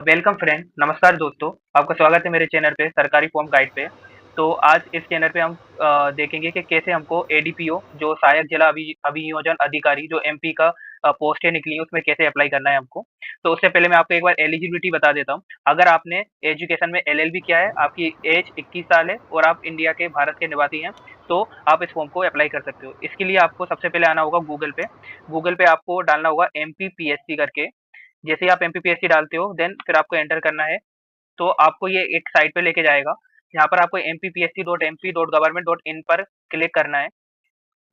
Welcome friend, नमस्कार दोस्तों। आपका स्वागत है मेरे चैनल पे सरकारी फॉर्म गाइड पे। तो आज इस चैनल पे हम देखेंगे कि कैसे हमको एडीपीओ जो सहायक जिला अभियोजन अधिकारी जो एमपी का पोस्टें निकली है उसमें कैसे अप्लाई करना है हमको। तो उससे पहले मैं आपको एक बार एलिजिबिलिटी बता देता हूँ। अगर आपने एजुकेशन में एलएलबी किया है, आपकी एज 21 साल है और आप इंडिया के भारत के निवासी हैं, तो आप इस फॉर्म को अप्लाई कर सकते हो। इसके लिए आपको सबसे पहले आना होगा गूगल पे। गूगल पे आपको डालना होगा एमपीपीएससी करके। जैसे ही आप एमपीपीएससी डालते हो देन फिर आपको एंटर करना है। तो आपको ये एक साइट पे लेके जाएगा। यहाँ पर आपको mpsc.mp.government.in पर क्लिक करना है।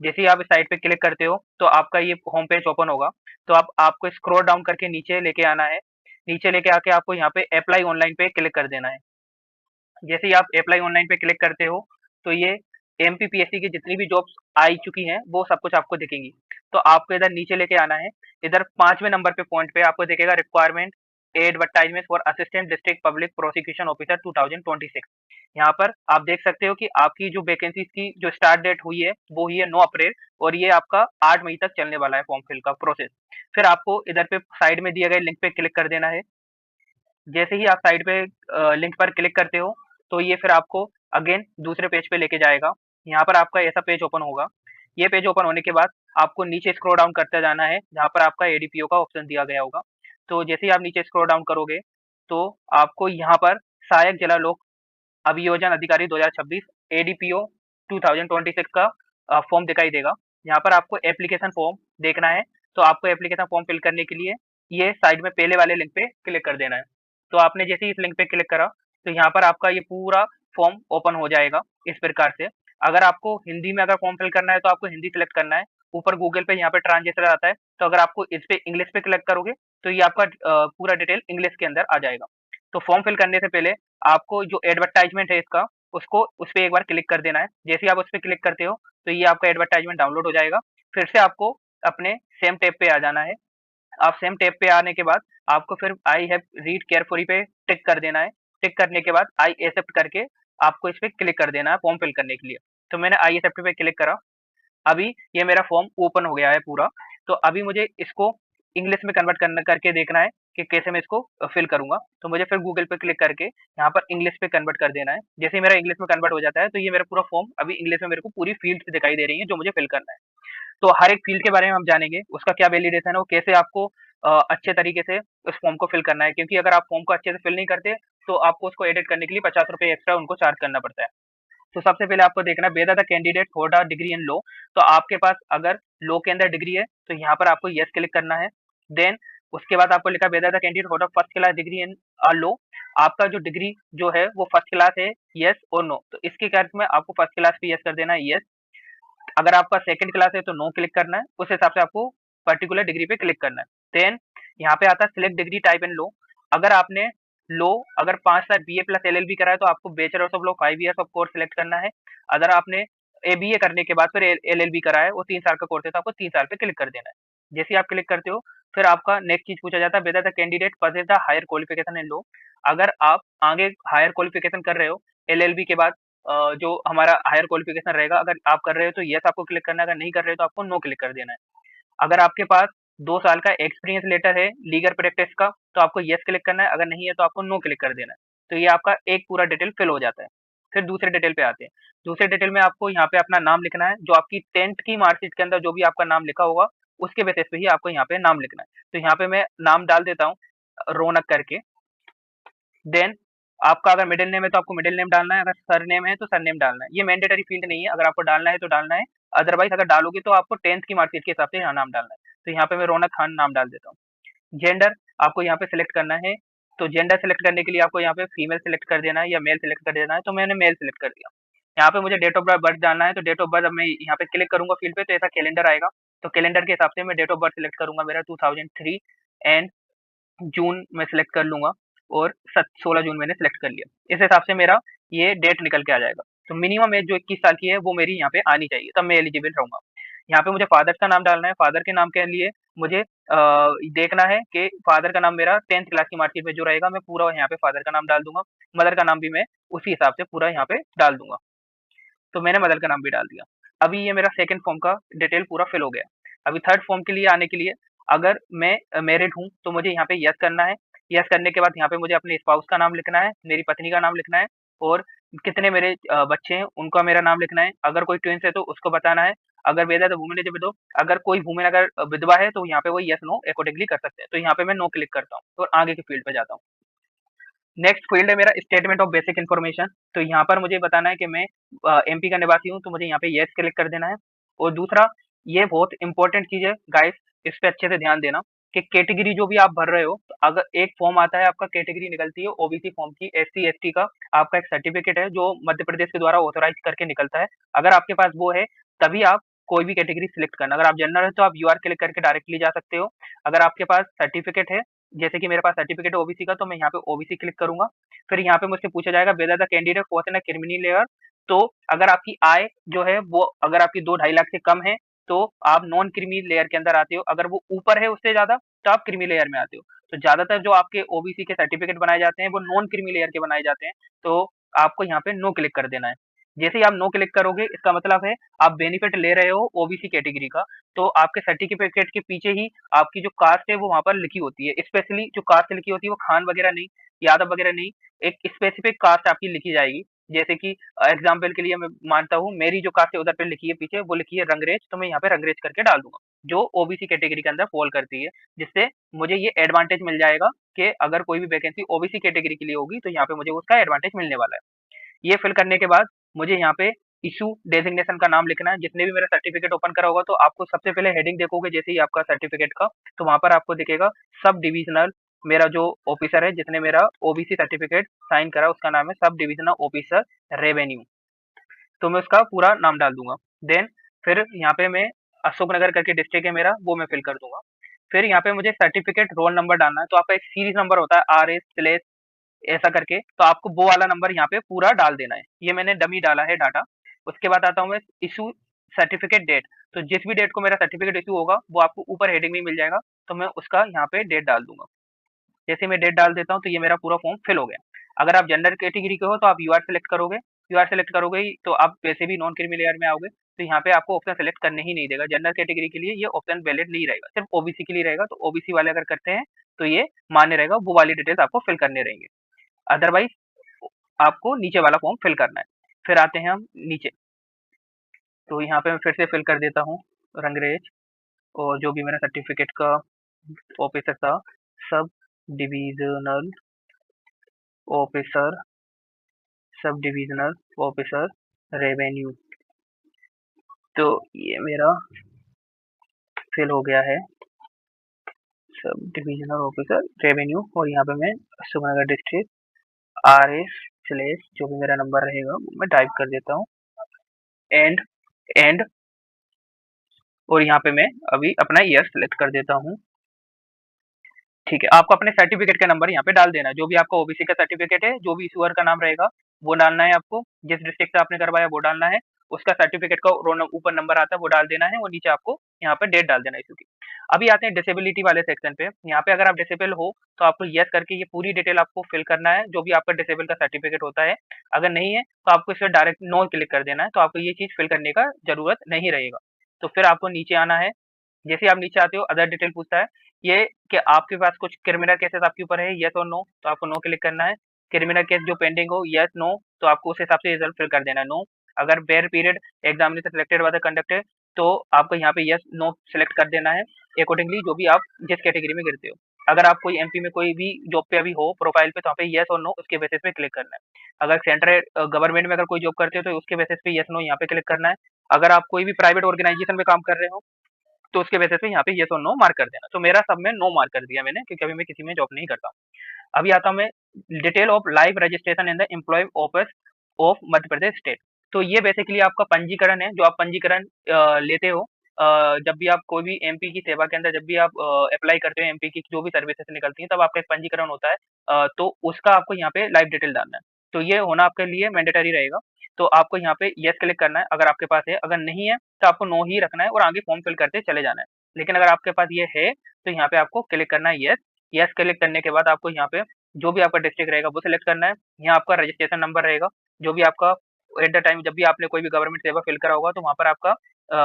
जैसे ही आप इस साइट पे क्लिक करते हो तो आपका ये होम पेज ओपन होगा। तो आप आपको स्क्रॉल डाउन करके नीचे लेके आना है। नीचे लेके आके आपको यहाँ पे अप्लाई ऑनलाइन पे क्लिक कर देना है। जैसे ही आप अप्लाई ऑनलाइन पे क्लिक करते हो तो ये एमपीपीएससी की जितनी भी जॉब्स आई चुकी हैं वो सब कुछ आपको दिखेंगी। तो आपको इधर नीचे लेके आना है। इधर 5वें नंबर पे पॉइंट पे आपको दिखेगा requirement advertisement for assistant district public prosecution officer 2026। यहाँ पर आप देख सकते हो कि आपकी जो वैकेंसीज की जो स्टार्ट डेट हुई है वो हुई है 9 अप्रैल और ये आपका 8 मई तक चलने वाला है फॉर्म फिल का प्रोसेस। फिर आपको इधर पे साइड में दिए गए लिंक पे क्लिक कर देना है। जैसे ही आप साइड पे लिंक पर क्लिक करते हो तो ये फिर आपको अगेन दूसरे पेज पे लेके जाएगा। यहाँ पर आपका ऐसा पेज ओपन होगा। ये पेज ओपन होने के बाद आपको नीचे स्क्रॉल डाउन करते जाना है जहाँ पर आपका एडीपीओ का ऑप्शन दिया गया होगा। तो जैसे ही आप नीचे स्क्रॉल डाउन करोगे तो आपको यहाँ पर सहायक जिला लोक अभियोजन अधिकारी 2026 एडीपीओ 2026 का फॉर्म दिखाई देगा। यहाँ पर आपको एप्लीकेशन फॉर्म देखना है। तो आपको एप्लीकेशन फॉर्म फिल करने के लिए ये साइड में पहले वाले लिंक पे क्लिक कर देना है। तो आपने जैसे ही इस लिंक पे क्लिक करा तो यहाँ पर आपका ये पूरा फॉर्म ओपन हो जाएगा इस प्रकार से। अगर आपको हिंदी में अगर फॉर्म फिल करना है तो आपको हिंदी सिलेक्ट करना है। ऊपर गूगल पे यहाँ पे ट्रांसलेटर आता है। तो अगर आपको इस पे इंग्लिश पे क्लिक करोगे तो ये आपका पूरा डिटेल इंग्लिश के अंदर आ जाएगा। तो फॉर्म फिल करने से पहले आपको जो एडवर्टाइजमेंट है इसका उसको उस पे एक बार क्लिक कर देना है। जैसे ही आप उस पे क्लिक करते हो तो ये आपका एडवर्टाइजमेंट डाउनलोड हो जाएगा। फिर से आपको अपने सेम टैब पे आ जाना है। आप सेम टैब पे आने के बाद आपको फिर आई हैव रीड केयरफुली पे टिक कर देना है। टिक करने के बाद आई एक्सेप्ट करके आपको इस पे क्लिक कर देना है फॉर्म फिल करने के लिए। तो मैंने आई एक्सेप्ट पे क्लिक करा। अभी ये मेरा फॉर्म ओपन हो गया है पूरा। तो अभी मुझे इसको इंग्लिश में कन्वर्ट करना करके देखना है कि कैसे मैं इसको फिल करूंगा। तो मुझे फिर गूगल पे क्लिक करके यहाँ पर इंग्लिश पे कन्वर्ट कर देना है। जैसे ही मेरा इंग्लिश में कन्वर्ट हो जाता है तो ये मेरा पूरा फॉर्म अभी इंग्लिश में मेरे को पूरी फील्ड दिखाई दे रही है जो मुझे फिल करना है। तो हर एक फील्ड के बारे में हम जानेंगे, उसका क्या वैलिडेशन है, वो कैसे आपको अच्छे तरीके से उस फॉर्म को फिल करना है। क्योंकि अगर आप फॉर्म को अच्छे से फिल नहीं करते तो आपको उसको एडिट करने के लिए 50 रुपए एक्स्ट्रा उनको चार्ज करना पड़ता है। तो सबसे पहले आपको देखना है whether the candidate hold a degree in law. तो आपके पास अगर लॉ के अंदर डिग्री है तो यहाँ पर आपको यस क्लिक करना है। देन उसके बाद आपको लिखा weather the candidate hold a first class degree in a law. आपका जो डिग्री जो है वो फर्स्ट क्लास है, यस और नो। तो इसके केस में आपको फर्स्ट क्लास पे यस कर देना है, यस। अगर आपका सेकंड क्लास है तो नो क्लिक करना है। उस हिसाब से आपको पर्टिकुलर डिग्री पे क्लिक करना है। देन यहाँ पे आता है सिलेक्ट डिग्री टाइप इन लो। अगर आपने लो अगर 5 साल बीए प्लस एलएलबी करा है तो आपको bachelors of law 5 years of course select करना है। अगर आपने एबीए करने के बाद फिर एलएलबी करा है वो 3 साल का कोर्स है तो आपको 3 साल पे क्लिक कर देना है। जैसे ही आप क्लिक करते हो फिर आपका नेक्स्ट चीज पूछा जाता है whether the candidate possess the higher qualification in law. अगर आप आगे हायर क्वालिफिकेशन कर रहे हो एलएलबी के बाद जो हमारा हायर क्वालिफिकेशन रहेगा, अगर आप कर रहे हो तो यस आपको क्लिक करना है, अगर नहीं कर रहे हो तो आपको नो क्लिक कर देना है। अगर आपके पास 2 साल का एक्सपीरियंस लेटर है लीगल प्रैक्टिस का तो आपको यस क्लिक करना है, अगर नहीं है तो आपको नो क्लिक कर देना है। तो ये आपका एक पूरा डिटेल फिल हो जाता है। फिर दूसरे डिटेल पे आते हैं। दूसरे डिटेल में आपको यहाँ पे अपना नाम लिखना है। जो आपकी 10th की मार्कशीट के अंदर जो भी आपका नाम लिखा होगा उसके बेसिस पे ही आपको यहाँ पे नाम लिखना है। तो यहाँ पे मैं नाम डाल देता हूँ रौनक करके। देन आपका अगर मिडिल नेम है तो आपको मिडिल नेम डालना है, अगर सरनेम है तो सरनेम डालना है। ये मैंडेटरी फील्ड नहीं है, अगर आपको डालना है तो डालना है। अदरवाइज अगर डालोगे तो आपको 10th की मार्कशीट के हिसाब से यहाँ नाम डालना है। तो यहाँ पे मैं रौनक खान नाम डाल देता हूँ। जेंडर आपको यहाँ पे सिलेक्ट करना है। तो जेंडर सिलेक्ट करने के लिए आपको यहाँ पे फीमेल सिलेक्ट कर देना है या मेल सिलेक्ट कर देना है। तो मैंने मेल सिलेक्ट कर दिया। यहाँ पे मुझे डेट ऑफ बर्थ डालना है। तो डेट ऑफ बर्थ अब मैं यहाँ पे क्लिक करूंगा फील्ड पे तो ऐसा कैलेंडर आएगा। तो कैलेंडर के हिसाब से मैं डेट ऑफ बर्थ सिलेक्ट करूंगा, मेरा 2003 एंड जून में सिलेक्ट कर लूँगा और 16 जून मैंने सिलेक्ट कर लिया। इस हिसाब से मेरा ये डेट निकल के आ जाएगा। तो मिनिमम एज जो 21 साल की है वो मेरी यहाँ पे आनी चाहिए, तब मैं एलिजिबल रहूँगा। यहाँ पे मुझे फादर का नाम डालना है। फादर के नाम के लिए मुझे देखना है कि फादर का नाम मेरा 10th क्लास की मार्कशीट में जो रहेगा मैं पूरा यहाँ पे फादर का नाम डाल दूँगा। मदर का नाम भी मैं उसी हिसाब से पूरा यहाँ पे डाल दूँगा। तो मैंने मदर का नाम भी डाल दिया। अभी ये मेरा सेकंड फॉर्म का डिटेल पूरा फिल हो गया। अभी थर्ड फॉर्म के लिए आने के लिए अगर मैं मैरिड हूँ तो मुझे यहाँ पे यस करना है। यस करने के बाद यहाँ पे मुझे अपने स्पाउस का नाम लिखना है, मेरी पत्नी का नाम लिखना है और कितने मेरे बच्चे हैं उनका मेरा नाम लिखना है। अगर कोई ट्विन्स है तो उसको बताना है। अगर वेद है तो वुमेन इज विडो। अगर कोई वुमेन अगर विधवा है तो यहाँ पे वो यस नो अकॉर्डिंगली कर सकते हैं। तो यहाँ पे मैं नो क्लिक करता हूँ और आगे के फील्ड पे जाता हूँ। नेक्स्ट फील्ड है मेरा स्टेटमेंट ऑफ बेसिक इन्फॉर्मेशन। तो यहाँ पर मुझे बताना है कि मैं एमपी का निवासी हूँ, तो मुझे यहाँ पे यस क्लिक कर देना है। और दूसरा, ये बहुत इंपॉर्टेंट चीज है गाइस, इस पे अच्छे से ध्यान देना कि कैटेगरी जो भी आप भर रहे हो, तो अगर एक फॉर्म आता है आपका, कैटेगरी निकलती है ओबीसी फॉर्म की, एससी एसटी का आपका एक सर्टिफिकेट है जो मध्य प्रदेश के द्वारा ऑथोराइज करके निकलता है। अगर आपके पास वो है तभी आप कोई भी कैटेगरी सिलेक्ट करना। अगर आप जनरल है तो आप यूआर क्लिक करके डायरेक्टली जा सकते हो। अगर आपके पास सर्टिफिकेट है, जैसे कि मेरे पास सर्टिफिकेट है ओबीसी का, तो मैं यहाँ पे ओबीसी क्लिक करूंगा। फिर यहाँ पे मुझसे पूछा जाएगा weather the candidate falls in a criminal layer. तो अगर आपकी आय जो है वो अगर आपकी 2-2.5 लाख से कम है तो आप नॉन क्रीमी लेयर के अंदर आते हो। अगर वो ऊपर है उससे ज्यादा तो आप क्रीमी लेयर में आते हो। तो ज्यादातर जो आपके ओबीसी के सर्टिफिकेट बनाए जाते हैं वो नॉन क्रीमी लेयर के बनाए जाते हैं। तो आपको यहाँ पे नो क्लिक कर देना है। जैसे ही आप नो क्लिक करोगे इसका मतलब है आप बेनिफिट ले रहे हो ओबीसी कैटेगरी का। तो आपके सर्टिफिकेट के पीछे ही आपकी जो कास्ट है वो वहां पर लिखी होती है। स्पेशली जो कास्ट लिखी होती है वो खान वगैरह नहीं, यादव वगैरह नहीं, एक स्पेसिफिक कास्ट आपकी लिखी जाएगी। जैसे कि एग्जाम्पल के लिए मैं मानता हूँ मेरी जो कास्ट है उधर पे लिखी है, पीछे वो लिखी है रंगरेज, तो मैं यहाँ पे रंगरेज करके डाल दूंगा जो ओबीसी कैटेगरी के अंदर फॉल करती है। जिससे मुझे ये एडवांटेज मिल जाएगा कि अगर कोई भी वैकेंसी ओबीसी कैटेगरी के लिए होगी तो यहाँ पे मुझे उसका एडवांटेज मिलने वाला है। ये फिल करने के बाद मुझे यहाँ पे इशू डेजिग्नेशन का नाम लिखना है। जितने भी मेरा सर्टिफिकेट ओपन करा होगा तो आपको सबसे पहले हेडिंग देखोगे जैसे ही आपका सर्टिफिकेट का, तो वहां पर आपको दिखेगा सब डिविजनल। मेरा जो ऑफिसर है जिसने मेरा ओबीसी सर्टिफिकेट साइन करा उसका नाम है सब डिविजनल ऑफिसर रेवेन्यू। तो मैं उसका पूरा नाम डाल दूंगा। देन फिर यहाँ पे मैं अशोकनगर करके डिस्ट्रिक्ट है मेरा, वो मैं फिल कर दूंगा। फिर यहाँ पे मुझे सर्टिफिकेट रोल नंबर डालना है। तो आपका एक सीरीज नंबर होता है RS/ ऐसा करके, तो आपको वो वाला नंबर यहाँ पे पूरा डाल देना है। ये मैंने डमी डाला है डाटा। उसके बाद आता हूँ मैं इशू सर्टिफिकेट डेट। तो जिस भी डेट को मेरा सर्टिफिकेट इशू होगा वो आपको ऊपर हेडिंग में मिल जाएगा। तो मैं उसका यहाँ पे डेट डाल दूंगा। जैसे मैं डेट डाल देता हूँ तो ये मेरा पूरा फॉर्म फिल हो गया। अगर आप जनरल कैटेगरी के हो तो आप यूआर सेलेक्ट करोगे। यूआर सेलेक्ट करोगे ही तो आप वैसे भी नॉन क्रीमी लेयर में आओगे। तो यहाँ पे आपको ऑप्शन सेलेक्ट करने ही नहीं देगा। जनरल कैटेगरी के लिए ये ऑप्शन वैलिड नहीं रहेगा, सिर्फ ओबीसी के लिए रहेगा। तो ओबीसी वाले अगर करते हैं तो ये मान्य रहेगा, वो वाली डिटेल्स आपको फिल करने रहेंगे। अदरवाइज आपको नीचे वाला फॉर्म फिल करना है। फिर आते हैं हम नीचे। तो यहाँ पे मैं फिर से फिल कर देता हूँ रंगरेज, और जो भी मेरा सर्टिफिकेट का ऑफिसर था, sub divisional officer, sub divisional officer revenue. तो ये मेरा फिल हो गया है, सब डिविजनल ऑफिसर रेवेन्यू। और यहाँ पे मैं सुखनगर डिस्ट्रिक्ट RS/ जो भी मेरा नंबर रहेगा वो मैं टाइप कर देता हूँ, एंड एंड। और यहाँ पे मैं अभी अपना ईयर सेलेक्ट कर देता हूँ। ठीक है, आपको अपने सर्टिफिकेट का नंबर यहाँ पे डाल देना है। जो भी आपका ओबीसी का सर्टिफिकेट है, जो भी इशूअर का नाम रहेगा वो डालना है आपको। जिस डिस्ट्रिक्ट से आपने करवाया वो डालना है। उसका सर्टिफिकेट का रोल ऊपर नंबर आता है वो डाल देना है, और नीचे आपको यहाँ पे डेट डाल देना है इशू की। अभी आते हैं डिसेबिलिटी वाले सेक्शन पे। यहाँ पे अगर आप डिसेबल हो तो आपको यस करके ये पूरी डिटेल आपको फिल करना है, जो भी आपका डिसेबल का सर्टिफिकेट होता है। अगर नहीं है तो आपको इसे डायरेक्ट नो क्लिक कर देना है, तो आपको ये चीज फिल करने का जरूरत नहीं रहेगा। तो फिर आपको नीचे आना है। जैसे ही आप नीचे आते हो अदर डिटेल पूछता है ये कि आपके पास कुछ क्रिमिनल केसेस आपके ऊपर है, यस और नो, तो आपको नो क्लिक करना है। क्रिमिनल केस जो पेंडिंग हो, यस नो, तो आपको उस हिसाब से रिजल्ट फिल कर देना है, नो। अगर bare period examination selected by the conductor, तो आपको यहाँ पे यस नो सिलेक्ट कर देना है अकॉर्डिंगली जो भी आप जिस कैटेगरी में गिरते हो। अगर आप कोई एमपी में कोई भी जॉब पे अभी हो प्रोफाइल पे, तो यहाँ पे यस और नो उसके बेसिस पे क्लिक करना है। अगर सेंट्रल गवर्नमेंट में अगर कोई जॉब करते हो तो उसके बेसिस पे यस नो यहाँ पे क्लिक करना है। अगर आप कोई भी प्राइवेट ऑर्गेनाइजेशन में काम कर रहे हो तो उसके बेसिस पे यहाँ पे येस और नो मार्क कर देना। तो मेरा सब में नो मार्क कर दिया मैंने, क्योंकि अभी मैं किसी में जॉब नहीं करता हूँ। अभी आता हूँ मैं detail of live registration in the employ office of Madhya Pradesh state. तो ये बेसिकली आपका पंजीकरण है, जो आप पंजीकरण लेते हो जब भी आप कोई भी एमपी की सेवा के अंदर, जब भी आप अप्लाई करते हो एमपी की जो भी सर्विसेज निकलती हैं, तब आपका एक पंजीकरण होता है। तो उसका आपको यहाँ पे लाइव डिटेल डालना है। तो ये होना आपके लिए मैंडेटरी रहेगा। तो आपको यहाँ पे यस क्लिक करना है अगर आपके पास है, अगर नहीं है तो आपको नो ही रखना है और आगे फॉर्म फिल करते चले जाना है। लेकिन अगर आपके पास ये है तो यहाँ पे आपको क्लिक करना है यस। यस क्लिक करने के बाद आपको यहाँ पे जो भी आपका डिस्ट्रिक्ट रहेगा वो सिलेक्ट करना है। यहाँ आपका रजिस्ट्रेशन नंबर रहेगा, जो भी आपका एट द टाइम जब भी आपने कोई भी गवर्नमेंट सेवा फिल करा होगा तो वहाँ पर आपका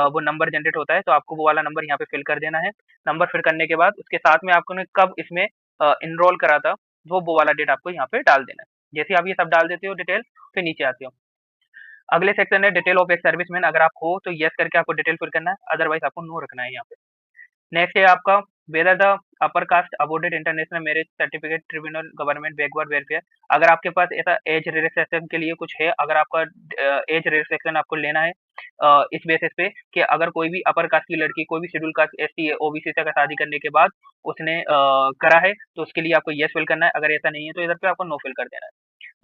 वो नंबर जनरेट होता है, तो आपको वो वाला नंबर यहाँ पे फिल कर देना है। नंबर फिल करने के बाद उसके साथ में आपको कब इसमें इनरोल करा था, वो वाला डेट आपको यहाँ पे डाल देना है। जैसे आप ये सब डाल देते हो डिटेल, फिर नीचे आते हो। अगले सेक्शन है डिटेल ऑफ एक्स सर्विसमैन। अगर आप हो तो यस करके आपको डिटेल फिल करना है, अदरवाइज आपको नो रखना है यहाँ पे। नेक्स्ट है आपका whether the upper caste awarded international marriage certificate tribunal government backward welfare. अगर आपके पास ऐसा एज रिलैक्सेशन के लिए कुछ है, अगर आपका एज रिलैक्सेशन आपको लेना है इस बेसिस पे कि अगर कोई भी अपर कास्ट की लड़की कोई भी शेड्यूल कास्ट एसटी ओबीसी से अगर शादी करने के बाद उसने करा है तो उसके लिए आपको यस फिल करना है। अगर ऐसा नहीं है तो इधर पे आपको नो फिल कर देना है।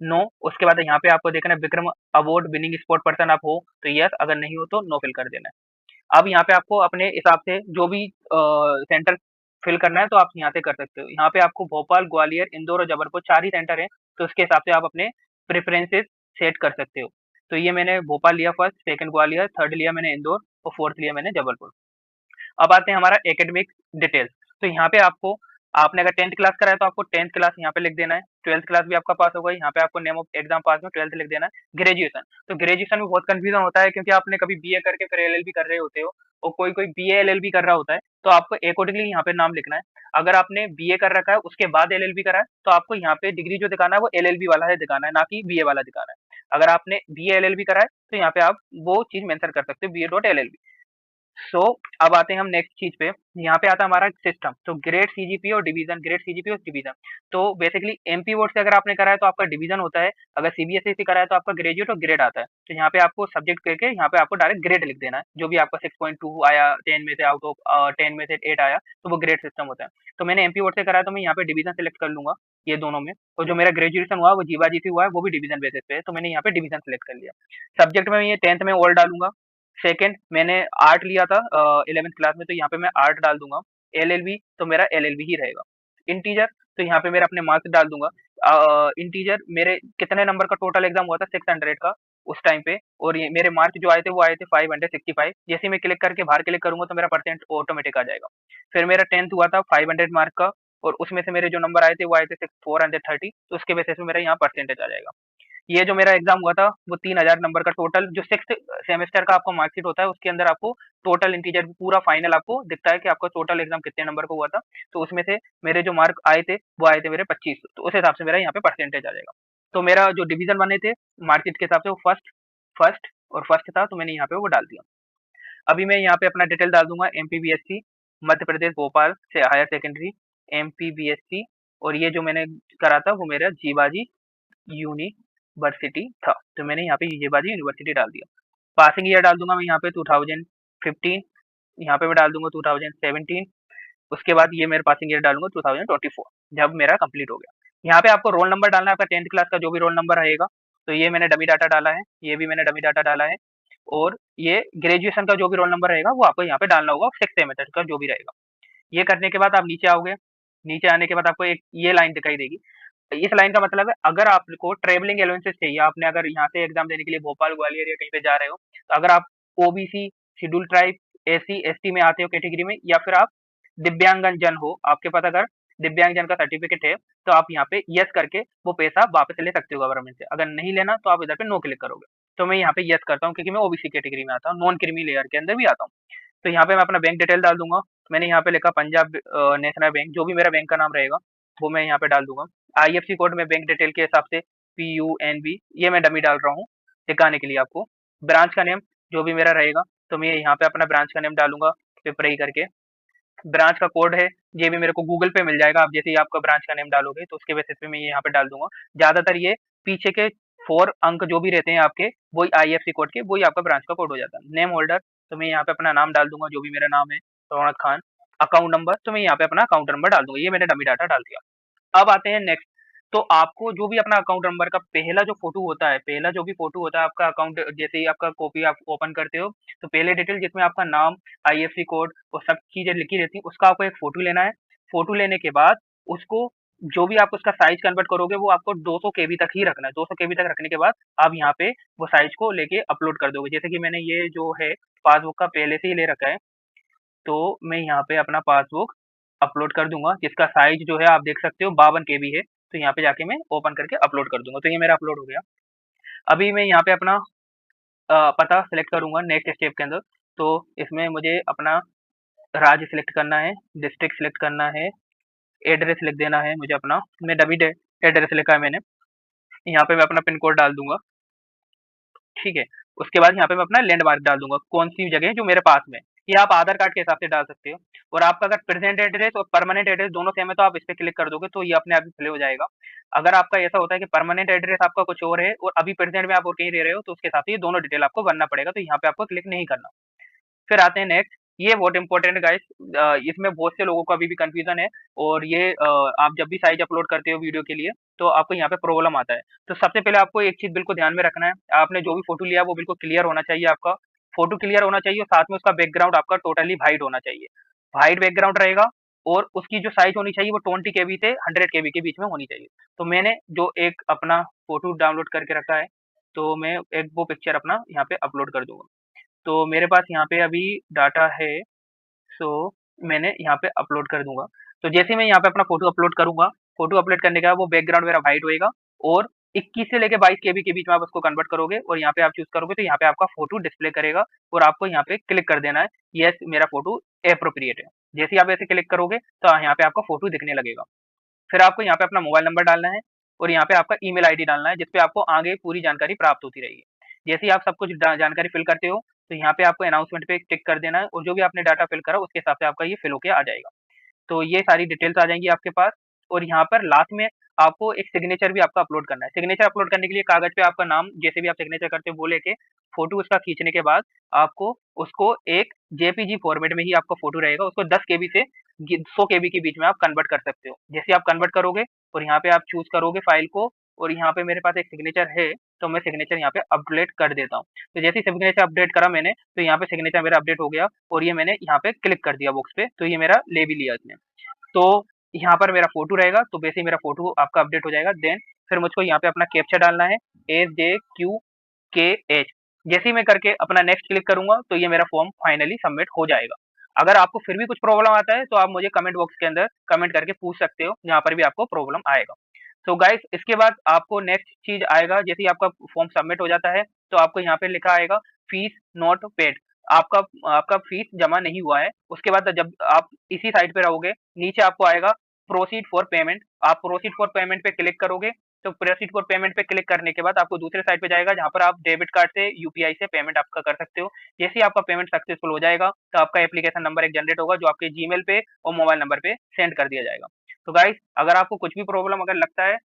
नो। उसके बाद यहाँ पे आपको देखना है Vikram award winning sport person आप हो तो यस, अगर नहीं हो तो नो फिल कर देना है। अब यहाँ पे आपको अपने हिसाब से जो भी सेंटर फिल करना है तो आप यहाँ से कर सकते हो। यहाँ पे आपको भोपाल, ग्वालियर, इंदौर और जबलपुर 4 ही सेंटर हैं, तो उसके हिसाब से आप अपने प्रेफ़रेंसेस सेट कर सकते हो। तो ये मैंने भोपाल लिया फर्स्ट, सेकंड ग्वालियर, थर्ड लिया मैंने इंदौर और फोर्थ लिया मैंने जबलपुर। अब आते हैं हमारा एकेडमिक डिटेल्स। तो यहाँ पे आपको आपने अगर 10th क्लास करा है तो आपको 10th क्लास यहाँ पे लिख देना है। 12th क्लास भी आपका पास हो गई, यहाँ पे आपको नेम ऑफ एग्जाम पास में 12th लिख देना है। ग्रेजुएशन, तो ग्रेजुएशन में बहुत कंफ्यूजन होता है क्योंकि आपने कभी बीए करके फिर एलएलबी कर रहे होते हो और कोई कोई बीए एलएलबी कर रहा होता है, तो आपको अकॉर्डिंगली यहाँ पे नाम लिखना है। अगर आपने बीए कर रखा है उसके बाद एलएलबी करा है तो आपको यहाँ पे डिग्री जो दिखाना है वो एलएलबी वाला है दिखाना है, ना कि बीए वाला दिखाना है। अगर आपने बीए एलएलबी करा है तो यहाँ पे आप वो चीज मेंशन कर सकते हो, B A dot L L B. So अब आते हैं हम नेक्स्ट चीज पे। यहाँ पे आता है हमारा सिस्टम, तो ग्रेड सीजीपी और डिवीजन, ग्रेड सीजीपी और डिवीजन। तो बेसिकली एमपी बोर्ड से अगर आपने करा है तो आपका डिवीजन होता है, अगर सीबीएसई से करा है तो आपका ग्रेजुएट और ग्रेड आता है। तो यहाँ पे आपको सब्जेक्ट करके यहाँ पे आपको डायरेक्ट ग्रेड लिख देना है, जो भी आपका 6.2 आया 10 में से, आउट ऑफ 10 में से 8 आया तो वो ग्रेड सिस्टम होता है। तो मैंने एमपी बोर्ड से करा है तो मैं यहाँ पे डिवीजन सेलेक्ट कर लूंगा ये दोनों में। और जो मेरा ग्रेजुएशन हुआ वो जीवाजी से हुआ है, वो भी डिवीजन बेसिस पे है, तो मैंने यहाँ पे डिवीजन सेलेक्ट कर लिया। सब्जेक्ट में ये 10th में ऑल डालूंगा। सेकंड मैंने आर्ट लिया था 11th क्लास में, तो यहाँ पे मैं आर्ट डाल दूंगा। एलएलबी तो मेरा एलएलबी ही रहेगा। इंटीजर तो यहाँ पे मेरा अपने मार्क्स डाल दूंगा। इंटीजर मेरे कितने नंबर का टोटल एग्जाम हुआ था 600 का उस टाइम पे, और ये मेरे मार्क्स जो आए थे वो आए थे 565। जैसे मैं क्लिक करके बाहर क्लिक करूंगा तो मेरा परसेंट ऑटोमेटिक आ जाएगा। फिर मेरा 10th हुआ था 500 मार्क का, और उसमें से मेरे जो नंबर आए थे वो आए थे 430, तो उसके बेसिस पे मेरा यहाँ परसेंटेज आ जाएगा। ये जो मेरा एग्जाम हुआ था वो 3000 नंबर का टोटल, जो सिक्स सेमेस्टर का आपका मार्कशीट होता है उसके अंदर आपको टोटल इंटीजर पूरा फाइनल आपको दिखता है कि आपका टोटल एग्जाम कितने नंबर का हुआ था। तो उसमें से मेरे जो मार्क आए थे वो आए थे मेरे 25, तो उस हिसाब से मेरा यहाँ पे परसेंटेज आ जाएगा। तो मेरा जो डिवीजन बने थे मार्कशीट के हिसाब से वो फर्स्ट फर्स्ट और फर्स्ट था, तो मैंने यहाँ पे वो डाल दिया। अभी मैं यहाँ पे अपना डिटेल डाल दूंगा, एमपीबीएससी मध्य प्रदेश भोपाल से हायर सेकेंडरी एमपीबीएससी, और ये जो मैंने करा था वो मेरा जीवाजी यूनिवर्सिटी था, तो मैंने यहाँ पे जीवाजी यूनिवर्सिटी डाल दिया। पासिंग ईयर डाल दूंगा मैं यहाँ पे 2015, यहाँ पे मैं डाल दूंगा 2017। उसके बाद ये मेरे पासिंग ईयर डालूंगा 2024, जब मेरा कंप्लीट हो गया। यहाँ पे आपको रोल नंबर डालना है, आपका 10th क्लास का जो भी रोल नंबर रहेगा। तो ये मैंने डमी डाटा डाला है, ये भी मैंने डमी डाटा डाला है, और ये ग्रेजुएशन का जो भी रोल नंबर रहेगा वो आपको यहाँ पे डालना होगा, 6th सेमेस्टर का जो भी रहेगा। ये करने के बाद आप नीचे आओगे। नीचे आने के बाद आपको एक ये लाइन दिखाई देगी। इस लाइन का मतलब है अगर आपको ट्रेवलिंग अलाउंसेस चाहिए, आपने अगर यहाँ से एग्जाम देने के लिए भोपाल, ग्वालियर या कहीं पे जा रहे हो, तो अगर आप OBC, schedule tribe, SC, ST में आते हो कैटेगरी में, या फिर आप दिव्यांगन जन हो, आपके पास अगर दिव्यांग जन का सर्टिफिकेट है, तो आप यहाँ पे यस करके वो पैसा वापस ले सकते हो गवर्नमेंट से। अगर नहीं लेना तो आप इधर पे नो क्लिक करोगे। तो मैं यहाँ पे यस करता हूँ क्योंकि मैं ओबीसी कैटेगरी में आता हूँ, नॉन क्रीमी लेयर के अंदर भी आता हूँ। तो यहाँ पे मैं अपना बैंक डिटेल डाल दूंगा। मैंने यहाँ पे लिखा पंजाब नेशनल बैंक, जो भी मेरा बैंक का नाम रहेगा वो मैं यहाँ पे डाल दूंगा। आईएफसी कोड में बैंक डिटेल के हिसाब से PUNB, ये मैं डमी डाल रहा हूँ दिखाने के लिए आपको। ब्रांच का नेम जो भी मेरा रहेगा तो मैं यहाँ पे अपना ब्रांच का नेम डालूंगा पिपरई करके। ब्रांच का कोड है ये भी मेरे को गूगल पे मिल जाएगा, आप जैसे ही आपका ब्रांच का नेम डालोगे तो उसके बेसिस पे मैं यहाँ पे डाल दूंगा। ज्यादातर ये पीछे के 4 अंक जो भी रहते हैं आपके, वही आईएफसी कोड के, वही आपका ब्रांच का कोड हो जाता है। नेम होल्डर तो मैं यहाँ पे अपना नाम डाल दूंगा, जो भी मेरा नाम है, रौनक खान। अकाउंट नंबर तो मैं यहाँ पे अपना अकाउंट नंबर डाल दूंगा, ये मैंने डमी डाटा डाल दिया। अब आते हैं नेक्स्ट। तो आपको जो भी अपना अकाउंट नंबर का पहला जो फोटो होता है, पहला जो भी फोटो होता है आपका अकाउंट, जैसे ही आपका कॉपी आप ओपन करते हो तो पहले डिटेल जिसमें आपका नाम, आईएफसी कोड और सब चीजें लिखी रहती हैं, उसका आपको एक फोटो लेना है। फोटो लेने के बाद उसको जो भी आप उसका साइज कन्वर्ट करोगे वो आपको 200 केबी तक ही रखना है। 200 केबी तक रखने के बाद आप यहाँ पे वो साइज को लेके अपलोड कर दोगे। जैसे कि मैंने ये जो है पासबुक का पहले से ही ले रखा है, तो मैं यहाँ पे अपना पासबुक अपलोड कर दूंगा, जिसका साइज जो है आप देख सकते हो 52 केबी है। तो यहाँ पे जाके मैं ओपन करके अपलोड कर दूंगा, तो ये मेरा अपलोड हो गया। अभी मैं यहाँ पे अपना पता सिलेक्ट करूंगा नेक्स्ट स्टेप के अंदर। तो इसमें मुझे अपना राज्य सिलेक्ट करना है, डिस्ट्रिक्ट सिलेक्ट करना है, एड्रेस लिख देना है मुझे अपना, मैं डमी एड्रेस लिखा है मैंने। यहाँ पे मैं अपना पिन कोड डाल दूंगा, ठीक है। उसके बाद यहाँ पे मैं अपना लैंडमार्क डाल दूंगा, कौन सी जगह है जो मेरे पास में। ये आप आधार कार्ड के हिसाब से डाल सकते हो। और आपका अगर प्रेजेंट एड्रेस और परमानेंट एड्रेस दोनों सेम है तो आप इस पे क्लिक कर दोगे तो ये अपने आप ही फिल हो जाएगा। अगर आपका ऐसा होता है कि परमानेंट एड्रेस आपका कुछ और है और अभी प्रेजेंट में आप और कहीं रह रहे हो तो उसके हिसाब से ये दोनों डिटेल आपको भरना पड़ेगा, तो यहाँ पे आपको क्लिक नहीं करना। फिर आते हैं नेक्स्ट, ये बहुत इंपॉर्टेंट है गाइस, इसमें बहुत से लोगों को अभी भी कंफ्यूजन है। और ये आप जब भी साइज अपलोड करते हो वीडियो के लिए तो आपको यहाँ पे प्रॉब्लम आता है। तो सबसे पहले आपको एक चीज बिल्कुल ध्यान में रखना है, आपने जो भी फोटो लिया वो बिल्कुल क्लियर होना चाहिए, आपका फोटो क्लियर होना चाहिए और साथ में उसका बैकग्राउंड आपका टोटली वाइट होना चाहिए। वाइट बैकग्राउंड रहेगा और उसकी जो साइज होनी चाहिए वो 20 KB से 100 KB के बीच में होनी चाहिए। तो मैंने जो एक अपना फोटो डाउनलोड करके रखा है, तो मैं एक वो पिक्चर अपना यहाँ पे अपलोड कर दूंगा। तो मेरे पास यहाँ पे अभी डाटा है, सो मैंने यहाँ पे अपलोड कर दूंगा। तो जैसे मैं यहाँ पे अपना फोटो अपलोड करूंगा, फोटो अपलोड करने के बाद वो बैकग्राउंड मेरा वाइट होएगा और 21 से लेके 22 KB के बीच में आप उसको कन्वर्ट करोगे और यहाँ पे आप चूज करोगे तो यहाँ पे आपका फोटो डिस्प्ले करेगा और आपको यहाँ पे क्लिक कर देना है, यस मेरा फोटो एप्रोप्रिएट है। जैसे ही आप ऐसे क्लिक करोगे तो यहाँ पे आपका फोटो दिखने लगेगा। फिर आपको यहाँ पे अपना मोबाइल नंबर डालना है और यहाँ पे आपका ईमेल आईडी डालना है जिसपे आपको आगे पूरी जानकारी प्राप्त होती रहेगी। जैसे ही आप सब कुछ जानकारी फिल करते हो तो यहाँ पे आपको अनाउंसमेंट पे टिक कर देना है और जो भी आपने डाटा फिल करा उसके हिसाब से आपका ये फिल होके आ जाएगा। तो ये सारी डिटेल्स आ जाएंगी आपके पास। और यहाँ पर लास्ट में आपको एक सिग्नेचर भी आपका अपलोड करना है। सिग्नेचर अपलोड करने के लिए कागज पे आपका नाम जैसे भी आप सिग्नेचर करते हो वो लेके फोटो उसका खींचने के बाद आपको उसको एक जेपीजी फॉर्मेट में ही आपका फोटो रहेगा, उसको 10 KB से 100 KB के बीच में आप कन्वर्ट कर सकते हो। जैसे आप कन्वर्ट करोगे और यहाँ पे आप चूज करोगे फाइल को और यहाँ पे मेरे पास एक सिग्नेचर है तो मैं सिग्नेचर यहाँ पे अपडेट कर देता हूँ। तो जैसे सिग्नेचर अपडेट करा मैंने तो यहाँ पे सिग्नेचर मेरा अपडेट हो गया और ये मैंने यहाँ पे क्लिक कर दिया बॉक्स पे तो ये मेरा ले भी लिया इसने। तो यहाँ पर मेरा फोटो रहेगा तो वैसे ही मेरा फोटो आपका अपडेट हो जाएगा। देन फिर मुझको यहाँ पे अपना कैप्चा डालना है, SJQKH। जैसे ही मैं करके अपना नेक्स्ट क्लिक करूंगा तो ये मेरा फॉर्म फाइनली सबमिट हो जाएगा। अगर आपको फिर भी कुछ प्रॉब्लम आता है तो आप मुझे कमेंट बॉक्स के अंदर कमेंट करके पूछ सकते हो, यहाँ पर भी आपको प्रॉब्लम आएगा। तो गाइस इसके बाद आपको नेक्स्ट चीज आएगा, जैसे ही आपका फॉर्म सबमिट हो जाता है तो आपको यहाँ पे लिखा आएगा फीस नॉट पेड, आपका आपका फीस जमा नहीं हुआ है। उसके बाद जब आप इसी साइट पे रहोगे नीचे आपको आएगा प्रोसीड फॉर पेमेंट, आप प्रोसीड फॉर पेमेंट पे क्लिक करोगे तो प्रोसीड फॉर पेमेंट पे क्लिक करने के बाद आपको दूसरे साइट पे जाएगा जहां पर आप डेबिट कार्ड से यूपीआई से पेमेंट आपका कर सकते हो। जैसे ही आपका पेमेंट सक्सेसफुल हो जाएगा तो आपका एप्लीकेशन नंबर एक जनरेट होगा जो आपके जीमेल पे और मोबाइल नंबर पे सेंड कर दिया जाएगा। तो गाइस अगर आपको कुछ भी प्रॉब्लम अगर लगता है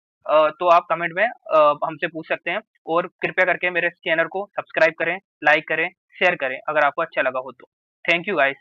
तो आप कमेंट में हमसे पूछ सकते हैं और कृपया करके मेरे चैनल को सब्सक्राइब करें, लाइक करें, शेयर करें अगर आपको अच्छा लगा हो तो। Thank you guys.